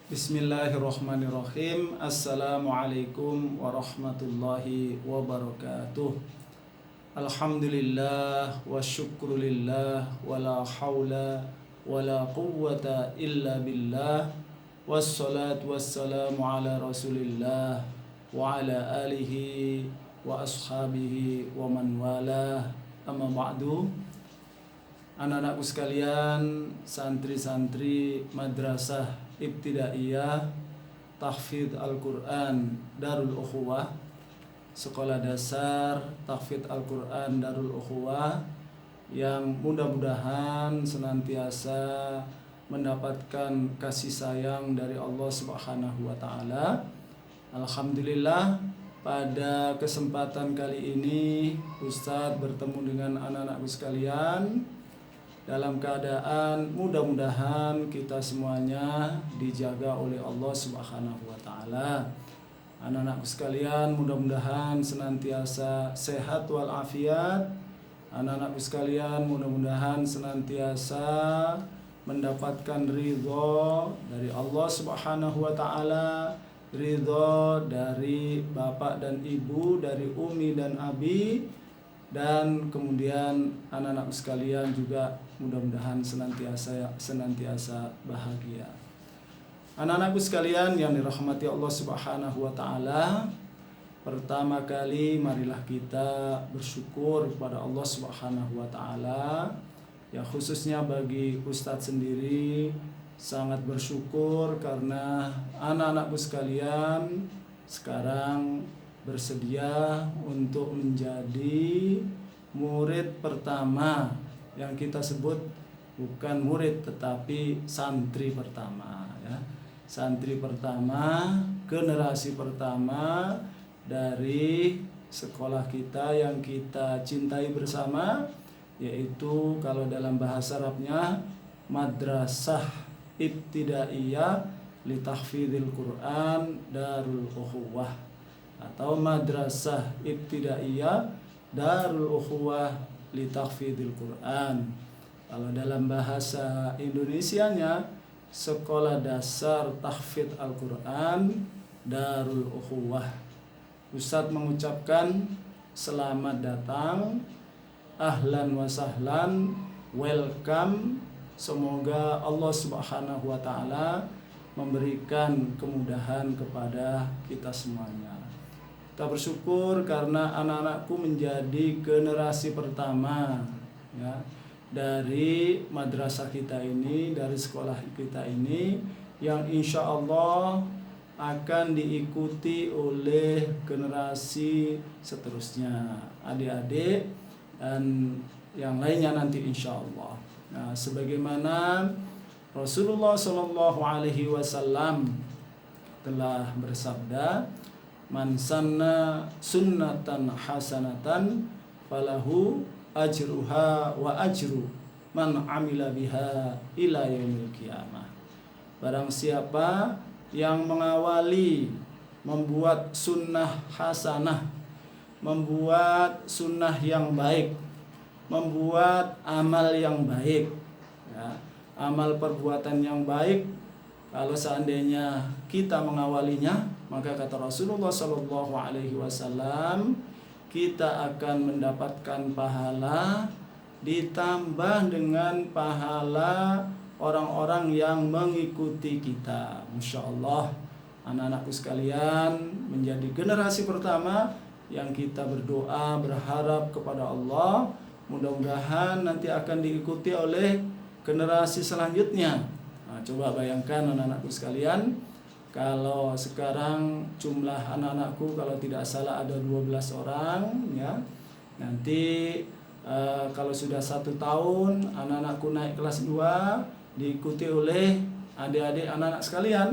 Bismillahirrahmanirrahim. Assalamualaikum warahmatullahi wabarakatuh. Alhamdulillah wa syukrulillah wa la hawla wa la quwwata illa billah. Wassalatu wassalamu ala rasulillah wa ala alihi wa ashabihi wa man walah. Amma ba'du. Anak-anakku sekalian, santri-santri Madrasah Ibtidaiyah Tahfidz Al-Quran Darul Ukhuwah, Sekolah Dasar Tahfidz Al-Quran Darul Ukhuwah, yang mudah-mudahan senantiasa mendapatkan kasih sayang dari Allah Subhanahu wa Ta'ala. Alhamdulillah, pada kesempatan kali ini Ustadz bertemu dengan anak-anakku sekalian dalam keadaan mudah-mudahan kita semuanya dijaga oleh Allah Subhanahu wa Ta'ala. Anak-anakku sekalian, mudah-mudahan senantiasa sehat walafiat. Anak-anakku sekalian, mudah-mudahan senantiasa mendapatkan ridho dari Allah Subhanahu wa Ta'ala, ridho dari bapak dan ibu, dari umi dan abi, dan kemudian anak-anak sekalian juga mudah-mudahan senantiasa bahagia. Anak-anakku sekalian yang dirahmati Allah Subhanahu wa Ta'ala, pertama kali marilah kita bersyukur kepada Allah Subhanahu wa Ta'ala. Ya, khususnya bagi Ustadz sendiri sangat bersyukur karena anak-anakku sekalian sekarang bersedia untuk menjadi murid pertama, yang kita sebut bukan murid tetapi santri pertama, ya. Santri pertama, generasi pertama dari sekolah kita yang kita cintai bersama, yaitu kalau dalam bahasa Arabnya Madrasah Ibtidaiyah li Tahfidzil Quran Darul Ukhuwah, atau Madrasah Ibtidaiyah Darul Ukhuwah li Tahfidzil Quran. Kalau dalam bahasa Indonesianya Sekolah Dasar Tahfidz Al-Quran Darul Ukhuwah. Ustadz mengucapkan selamat datang, ahlan wa sahlan, welcome. Semoga Allah Subhanahu wa Ta'ala memberikan kemudahan kepada kita semuanya. Kita bersyukur karena anak-anakku menjadi generasi pertama, ya, dari madrasah kita ini, dari sekolah kita ini, yang insya Allah akan diikuti oleh generasi seterusnya, adik-adik dan yang lainnya nanti insya Allah. Nah, sebagaimana Rasulullah Shallallahu Alaihi Wasallam telah bersabda, man sanna sunnatan hasanatan falahu ajruha wa ajru man amila biha ila yaumil qiyamah. Barang siapa yang mengawali membuat sunnah hasanah, membuat sunnah yang baik, membuat amal yang baik, ya, amal perbuatan yang baik, kalau seandainya kita mengawalinya, maka kata Rasulullah Shallallahu Alaihi Wasallam, kita akan mendapatkan pahala ditambah dengan pahala orang-orang yang mengikuti kita. Masya Allah, anak-anakku sekalian menjadi generasi pertama yang kita berdoa berharap kepada Allah, mudah-mudahan nanti akan diikuti oleh generasi selanjutnya. Nah, coba bayangkan anak-anakku sekalian, kalau sekarang jumlah anak-anakku kalau tidak salah ada 12 orang, ya. Nanti kalau sudah 1 tahun anak-anakku naik kelas 2, diikuti oleh adik-adik anak-anak sekalian.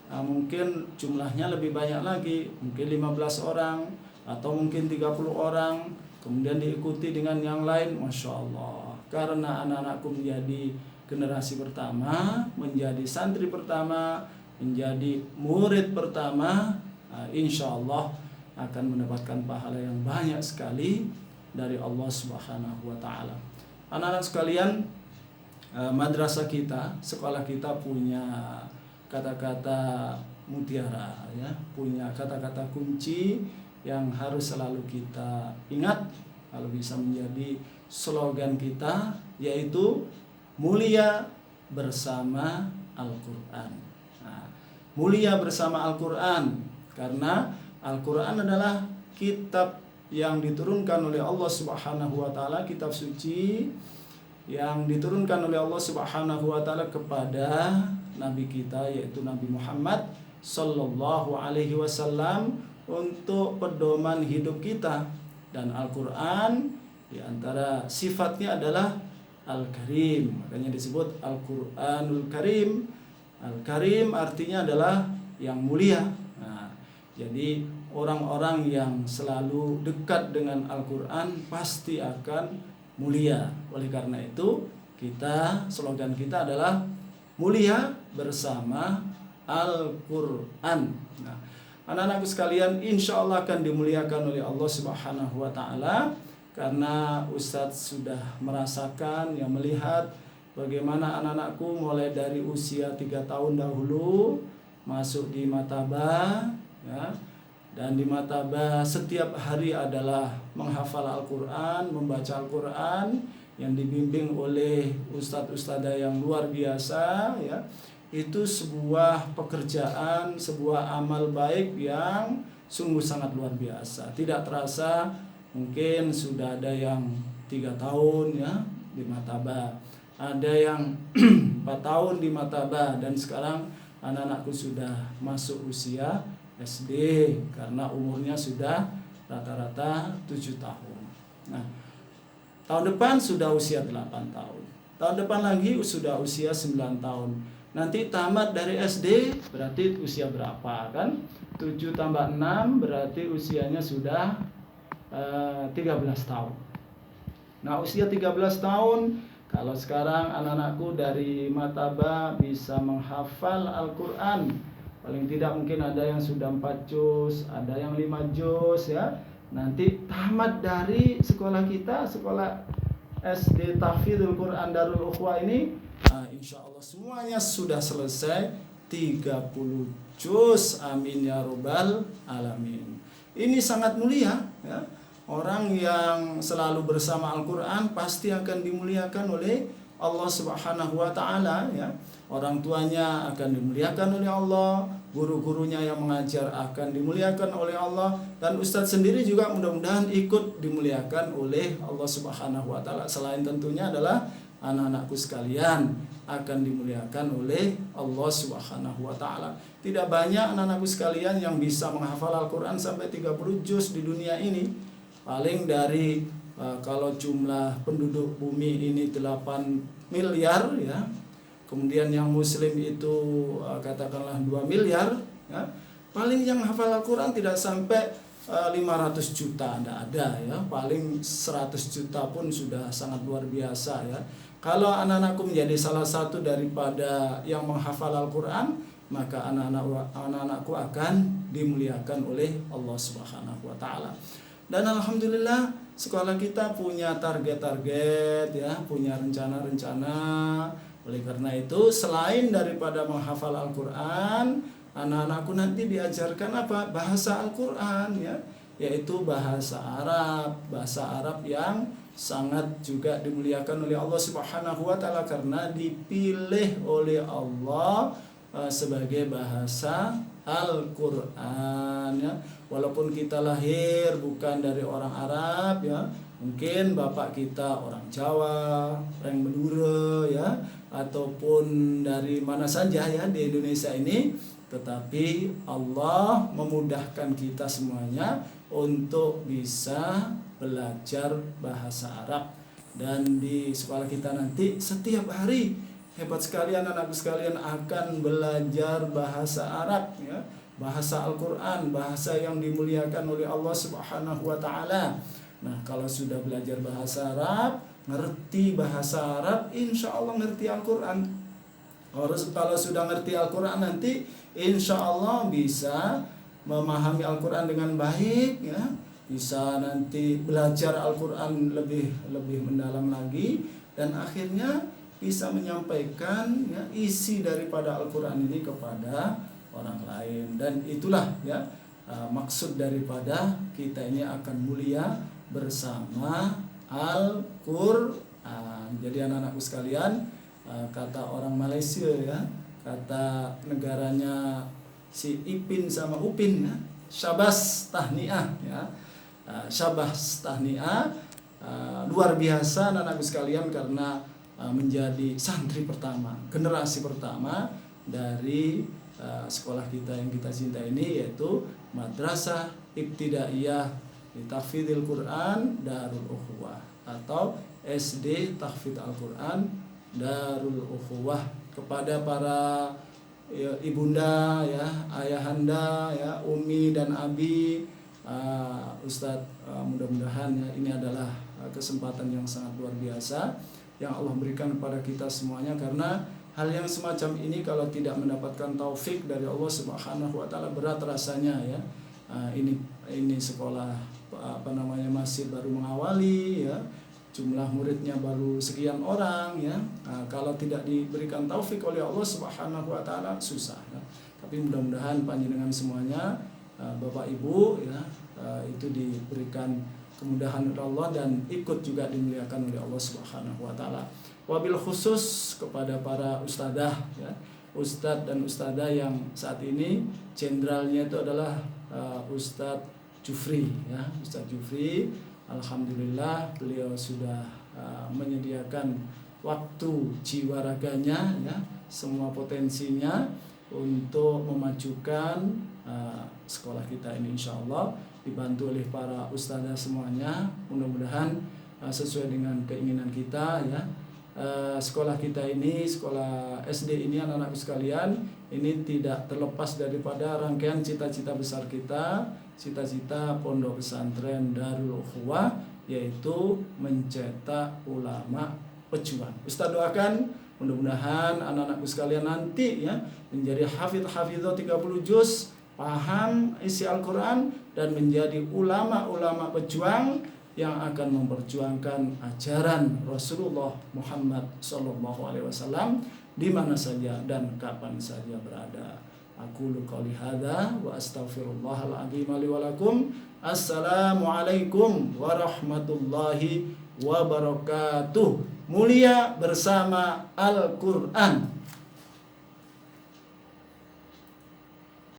Nah, mungkin jumlahnya lebih banyak lagi, mungkin 15 orang atau mungkin 30 orang, kemudian diikuti dengan yang lain. Masya Allah, karena anak-anakku menjadi generasi pertama, menjadi santri pertama, menjadi murid pertama, insya Allah akan mendapatkan pahala yang banyak sekali dari Allah Subhanahu wa Ta'ala. Anak-anak sekalian, madrasah kita, sekolah kita punya kata-kata mutiara ya, punya kata-kata kunci yang harus selalu kita ingat kalau bisa menjadi slogan kita, yaitu mulia bersama Al-Qur'an. Nah, mulia bersama Al-Qur'an karena Al-Qur'an adalah kitab yang diturunkan oleh Allah Subhanahu wa taala, kitab suci yang diturunkan oleh Allah Subhanahu wa taala kepada nabi kita, yaitu Nabi Muhammad sallallahu alaihi wasallam, untuk pedoman hidup kita. Dan Al-Qur'an di antara sifatnya adalah Al-Karim, makanya disebut Al-Qur'anul Karim. Al-Karim artinya adalah yang mulia. Nah, jadi orang-orang yang selalu dekat dengan Al-Qur'an pasti akan mulia. Oleh karena itu, slogan kita adalah mulia bersama Al-Qur'an. Nah, anak-anakku sekalian, insya Allah akan dimuliakan oleh Allah Subhanahu wa taala, karena Ustadz sudah merasakan, yang melihat bagaimana anak-anakku mulai dari usia 3 tahun dahulu masuk di Matabah ya. Dan di Matabah setiap hari adalah menghafal Al-Qur'an, membaca Al-Qur'an yang dibimbing oleh ustadz-ustadzah yang luar biasa ya. Itu sebuah pekerjaan, sebuah amal baik yang sungguh sangat luar biasa. Tidak terasa mungkin sudah ada yang 3 tahun ya di Matabah, ada yang 4 tahun di Matabah, dan sekarang anak-anakku sudah masuk usia SD karena umurnya sudah rata-rata 7 tahun. Nah, tahun depan sudah usia 8 tahun. Tahun depan lagi sudah usia 9 tahun. Nanti tamat dari SD berarti usia berapa kan? 7 tambah 6 berarti usianya sudah 13 tahun. Nah, usia 13 tahun, kalau sekarang anak-anakku dari Matabah bisa menghafal Al-Qur'an, paling tidak mungkin ada yang sudah 4 juz, ada yang 5 juz ya. Nanti tamat dari sekolah kita, sekolah SD Tahfidzul Quran Darul Ukhwah ini, insya Allah semuanya sudah selesai 30 juz. Amin ya robbal alamin. Ini sangat mulia ya. Orang yang selalu bersama Al-Qur'an pasti akan dimuliakan oleh Allah Subhanahu wa taala ya. Orang tuanya akan dimuliakan oleh Allah, guru-gurunya yang mengajar akan dimuliakan oleh Allah, dan ustadz sendiri juga mudah-mudahan ikut dimuliakan oleh Allah Subhanahu wa taala. Selain tentunya adalah anak-anakku sekalian akan dimuliakan oleh Allah Subhanahu wa taala. Tidak banyak anak-anakku sekalian yang bisa menghafal Al-Qur'an sampai 30 juz di dunia ini. Paling dari kalau jumlah penduduk bumi ini 8 miliar ya. Kemudian yang muslim itu katakanlah 2 miliar ya. Paling yang hafal Al-Qur'an tidak sampai 500 juta, tidak ada ya. Paling 100 juta pun sudah sangat luar biasa ya. Kalau anak-anakku menjadi salah satu daripada yang menghafal Al-Qur'an, maka anak-anakku akan dimuliakan oleh Allah Subhanahu wa taala. Dan alhamdulillah sekolah kita punya target-target ya, punya rencana-rencana. Oleh karena itu, selain daripada menghafal Al-Qur'an, anak-anakku nanti diajarkan apa? Bahasa Al-Qur'an ya, yaitu bahasa Arab yang sangat juga dimuliakan oleh Allah Subhanahu wa taala karena dipilih oleh Allah sebagai bahasa Al-Qur'an ya. Walaupun kita lahir bukan dari orang Arab ya, mungkin bapak kita orang Jawa, orang Madura ya, ataupun dari mana saja ya di Indonesia ini, tetapi Allah memudahkan kita semuanya untuk bisa belajar bahasa Arab. Dan di sekolah kita nanti setiap hari, hebat sekali anak-anakku sekalian, akan belajar bahasa Arab ya, bahasa Al-Qur'an, bahasa yang dimuliakan oleh Allah Subhanahu wa taala. Nah, kalau sudah belajar bahasa Arab, ngerti bahasa Arab, insya Allah ngerti Al-Qur'an. Kalau sudah ngerti Al-Qur'an nanti insya Allah bisa memahami Al-Qur'an dengan baik ya. Bisa nanti belajar Al-Qur'an lebih mendalam lagi, dan akhirnya bisa menyampaikan ya isi daripada Al-Qur'an ini kepada orang lain. Dan itulah ya maksud daripada kita ini akan mulia bersama Al-Qur'an. Jadi anak-anakku sekalian, kata orang Malaysia ya, kata negaranya si Ipin sama Upin ya, syabas tahniah ya. Syabas tahniah, luar biasa anak-anakku sekalian, karena menjadi santri pertama, generasi pertama dari sekolah kita yang kita cinta ini, yaitu Madrasah Ibtidaiyah li Tahfidzil Quran Darul Ukhuwah atau SD Tahfidz Al-Quran Darul Ukhuwah. Kepada para ya, ibunda ya, ayahanda ya, umi dan abi, Ustadz, mudah-mudahan ya ini adalah kesempatan yang sangat luar biasa yang Allah berikan kepada kita semuanya, karena hal yang semacam ini kalau tidak mendapatkan taufik dari Allah Subhanahu wa taala berat rasanya ya. Ini sekolah masih baru mengawali ya. Jumlah muridnya baru sekian orang ya. Kalau tidak diberikan taufik oleh Allah Subhanahu wa taala susah ya. Tapi mudah-mudahan panjenengan semuanya, Bapak Ibu ya, itu diberikan kemudahan oleh Allah dan ikut juga dimuliakan oleh Allah Subhanahu wa taala. Wabil khusus kepada para ustadzah ya, ustadz dan ustadzah yang saat ini jenderalnya itu adalah Ustadz Jufri ya, Ustadz Jufri. Alhamdulillah beliau sudah menyediakan waktu jiwa raganya ya, semua potensinya untuk memajukan sekolah kita ini, insyaallah dibantu oleh para ustadzah semuanya. Mudah-mudahan sesuai dengan keinginan kita ya. Sekolah kita ini, sekolah SD ini anak-anakku sekalian, ini tidak terlepas daripada rangkaian cita-cita besar kita, cita-cita Pondok Pesantren Darul Ukhuwah, yaitu mencetak ulama pejuang. Ustaz doakan mudah-mudahan anak-anakku sekalian nanti ya menjadi hafidh-hafidhah 30 juz, paham isi Al-Quran, dan menjadi ulama-ulama pejuang yang akan memperjuangkan ajaran Rasulullah Muhammad SAW di mana saja dan kapan saja berada. Aku qouli hadza wa astaghfirullahal-azim li wa lakum. Assalamualaikum warahmatullahi wabarakatuh. Mulia bersama Al-Qur'an.